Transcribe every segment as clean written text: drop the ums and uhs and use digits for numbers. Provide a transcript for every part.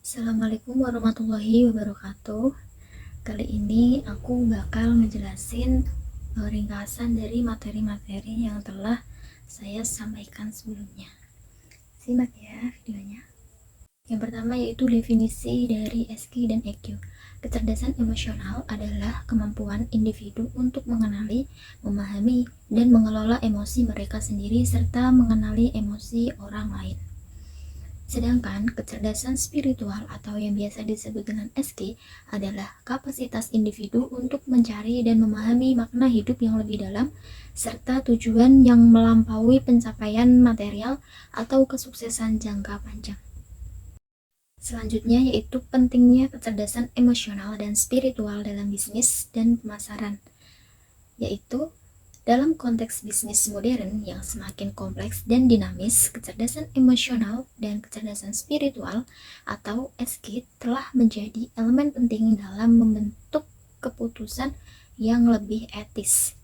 Assalamualaikum warahmatullahi wabarakatuh. Kali ini aku bakal ngejelasin ringkasan dari materi-materi yang telah saya sampaikan sebelumnya. Simak ya videonya. Yang pertama yaitu definisi dari SQ dan EQ. Kecerdasan emosional adalah kemampuan individu untuk mengenali, memahami, dan mengelola emosi mereka sendiri serta mengenali emosi orang lain. Sedangkan kecerdasan spiritual atau yang biasa disebut dengan SQ adalah kapasitas individu untuk mencari dan memahami makna hidup yang lebih dalam serta tujuan yang melampaui pencapaian material atau kesuksesan jangka panjang. Selanjutnya yaitu pentingnya kecerdasan emosional dan spiritual dalam bisnis dan pemasaran, yaitu dalam konteks bisnis modern yang semakin kompleks dan dinamis, kecerdasan emosional dan kecerdasan spiritual atau SQ telah menjadi elemen penting dalam membentuk keputusan yang lebih etis,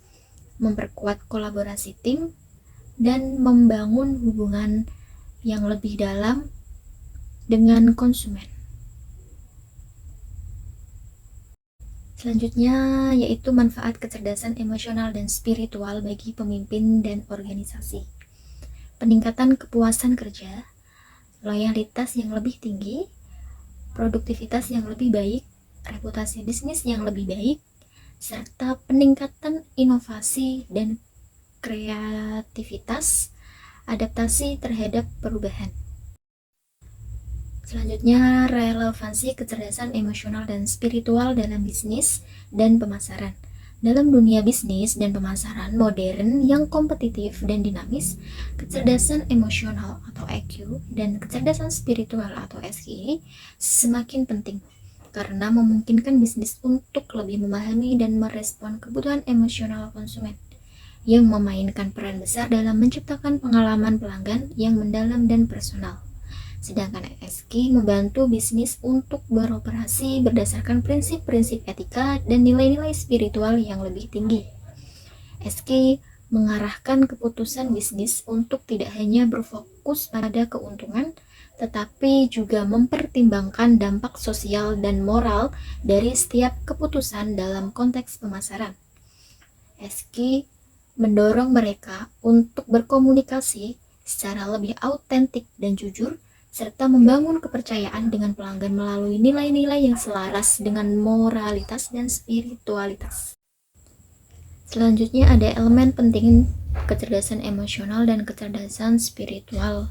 memperkuat kolaborasi tim, dan membangun hubungan yang lebih dalam dengan konsumen. Selanjutnya yaitu manfaat kecerdasan emosional dan spiritual bagi pemimpin dan organisasi. Peningkatan kepuasan kerja, loyalitas yang lebih tinggi, produktivitas yang lebih baik, reputasi bisnis yang lebih baik, serta peningkatan inovasi dan kreativitas, adaptasi terhadap perubahan. Selanjutnya, relevansi kecerdasan emosional dan spiritual dalam bisnis dan pemasaran. Dalam dunia bisnis dan pemasaran modern yang kompetitif dan dinamis, kecerdasan emosional atau EQ dan kecerdasan spiritual atau SQ semakin penting karena memungkinkan bisnis untuk lebih memahami dan merespon kebutuhan emosional konsumen yang memainkan peran besar dalam menciptakan pengalaman pelanggan yang mendalam dan personal. Sedangkan SQ membantu bisnis untuk beroperasi berdasarkan prinsip-prinsip etika dan nilai-nilai spiritual yang lebih tinggi. SQ mengarahkan keputusan bisnis untuk tidak hanya berfokus pada keuntungan, tetapi juga mempertimbangkan dampak sosial dan moral dari setiap keputusan dalam konteks pemasaran. SQ mendorong mereka untuk berkomunikasi secara lebih autentik dan jujur, serta membangun kepercayaan dengan pelanggan melalui nilai-nilai yang selaras dengan moralitas dan spiritualitas. Selanjutnya ada elemen penting kecerdasan emosional dan kecerdasan spiritual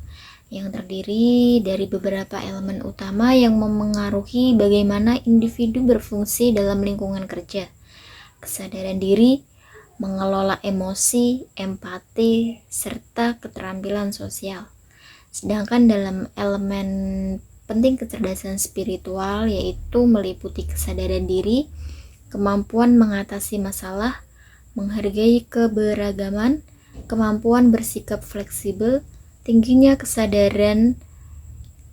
yang terdiri dari beberapa elemen utama yang memengaruhi bagaimana individu berfungsi dalam lingkungan kerja. Kesadaran diri, mengelola emosi, empati, serta keterampilan sosial. Sedangkan dalam elemen penting kecerdasan spiritual yaitu meliputi kesadaran diri, kemampuan mengatasi masalah, menghargai keberagaman, kemampuan bersikap fleksibel, tingginya kesadaran,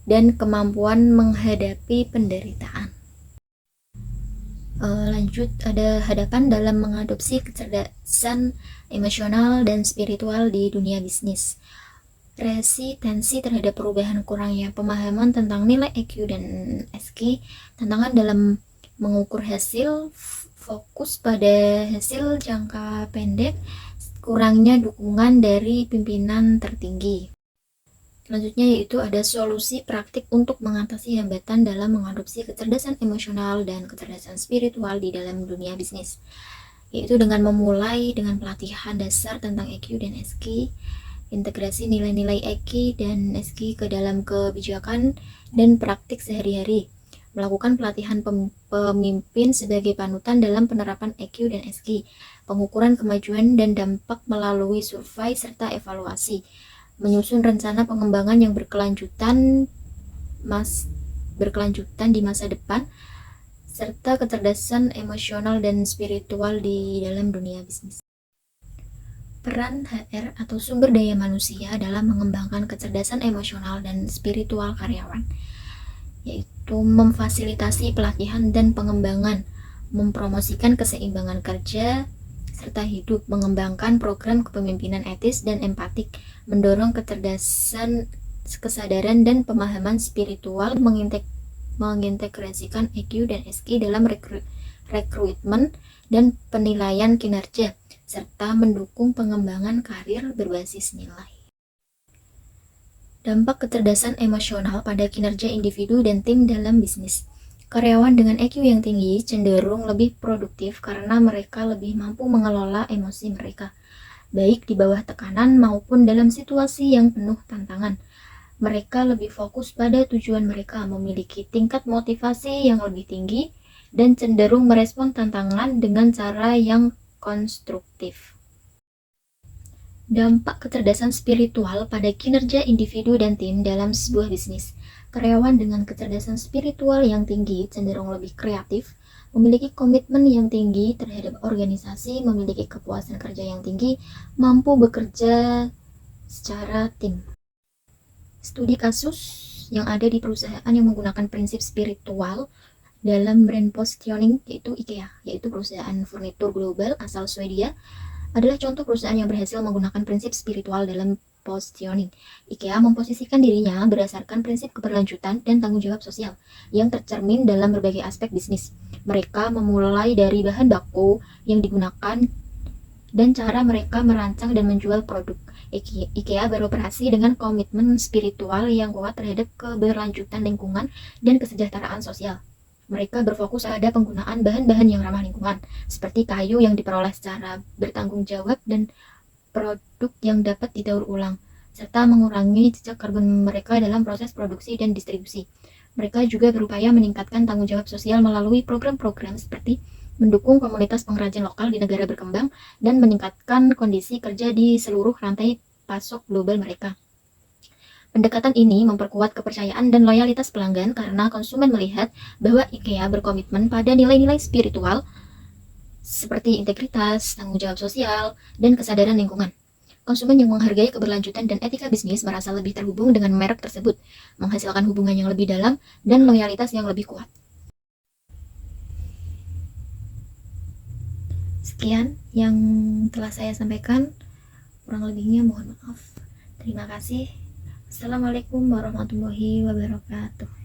dan kemampuan menghadapi penderitaan. Lanjut, ada hadapan dalam mengadopsi kecerdasan emosional dan spiritual di dunia bisnis. Resistensi terhadap perubahan kurangnya pemahaman tentang nilai EQ dan SQ, tantangan dalam mengukur hasil, fokus pada hasil jangka pendek, kurangnya dukungan dari pimpinan tertinggi. Selanjutnya yaitu ada solusi praktik untuk mengatasi hambatan dalam mengadopsi kecerdasan emosional dan kecerdasan spiritual di dalam dunia bisnis, yaitu dengan memulai dengan pelatihan dasar tentang EQ dan SQ, integrasi nilai-nilai EQ dan SQ ke dalam kebijakan dan praktik sehari-hari, melakukan pelatihan pemimpin sebagai panutan dalam penerapan EQ dan SQ, pengukuran kemajuan dan dampak melalui survei serta evaluasi, menyusun rencana pengembangan yang berkelanjutan di masa depan, serta kecerdasan emosional dan spiritual di dalam dunia bisnis. Peran HR atau sumber daya manusia dalam mengembangkan kecerdasan emosional dan spiritual karyawan, yaitu memfasilitasi pelatihan dan pengembangan, mempromosikan keseimbangan kerja serta hidup, mengembangkan program kepemimpinan etis dan empatik, mendorong kecerdasan, kesadaran dan pemahaman spiritual, mengintegrasikan EQ dan SQ dalam rekrutmen dan penilaian kinerja, serta mendukung pengembangan karir berbasis nilai. Dampak kecerdasan emosional pada kinerja individu dan tim dalam bisnis. Karyawan dengan EQ yang tinggi cenderung lebih produktif karena mereka lebih mampu mengelola emosi mereka, baik di bawah tekanan maupun dalam situasi yang penuh tantangan. Mereka lebih fokus pada tujuan mereka, memiliki tingkat motivasi yang lebih tinggi, dan cenderung merespon tantangan dengan cara yang konstruktif. Dampak kecerdasan spiritual pada kinerja individu dan tim dalam sebuah bisnis. Karyawan dengan kecerdasan spiritual yang tinggi cenderung lebih kreatif, memiliki komitmen yang tinggi terhadap organisasi, memiliki kepuasan kerja yang tinggi, mampu bekerja secara tim. Studi kasus yang ada di perusahaan yang menggunakan prinsip spiritual dalam brand positioning, yaitu IKEA, yaitu perusahaan furnitur global asal Swedia, adalah contoh perusahaan yang berhasil menggunakan prinsip spiritual dalam positioning. IKEA memposisikan dirinya berdasarkan prinsip keberlanjutan dan tanggung jawab sosial yang tercermin dalam berbagai aspek bisnis. Mereka memulai dari bahan baku yang digunakan dan cara mereka merancang dan menjual produk. IKEA beroperasi dengan komitmen spiritual yang kuat terhadap keberlanjutan lingkungan dan kesejahteraan sosial. Mereka berfokus pada penggunaan bahan-bahan yang ramah lingkungan, seperti kayu yang diperoleh secara bertanggung jawab dan produk yang dapat didaur ulang, serta mengurangi jejak karbon mereka dalam proses produksi dan distribusi. Mereka juga berupaya meningkatkan tanggung jawab sosial melalui program-program seperti mendukung komunitas pengrajin lokal di negara berkembang dan meningkatkan kondisi kerja di seluruh rantai pasok global mereka. Pendekatan ini memperkuat kepercayaan dan loyalitas pelanggan karena konsumen melihat bahwa IKEA berkomitmen pada nilai-nilai spiritual seperti integritas, tanggung jawab sosial, dan kesadaran lingkungan. Konsumen yang menghargai keberlanjutan dan etika bisnis merasa lebih terhubung dengan merek tersebut, menghasilkan hubungan yang lebih dalam dan loyalitas yang lebih kuat. Sekian yang telah saya sampaikan, kurang lebihnya mohon maaf. Terima kasih. Assalamualaikum warahmatullahi wabarakatuh.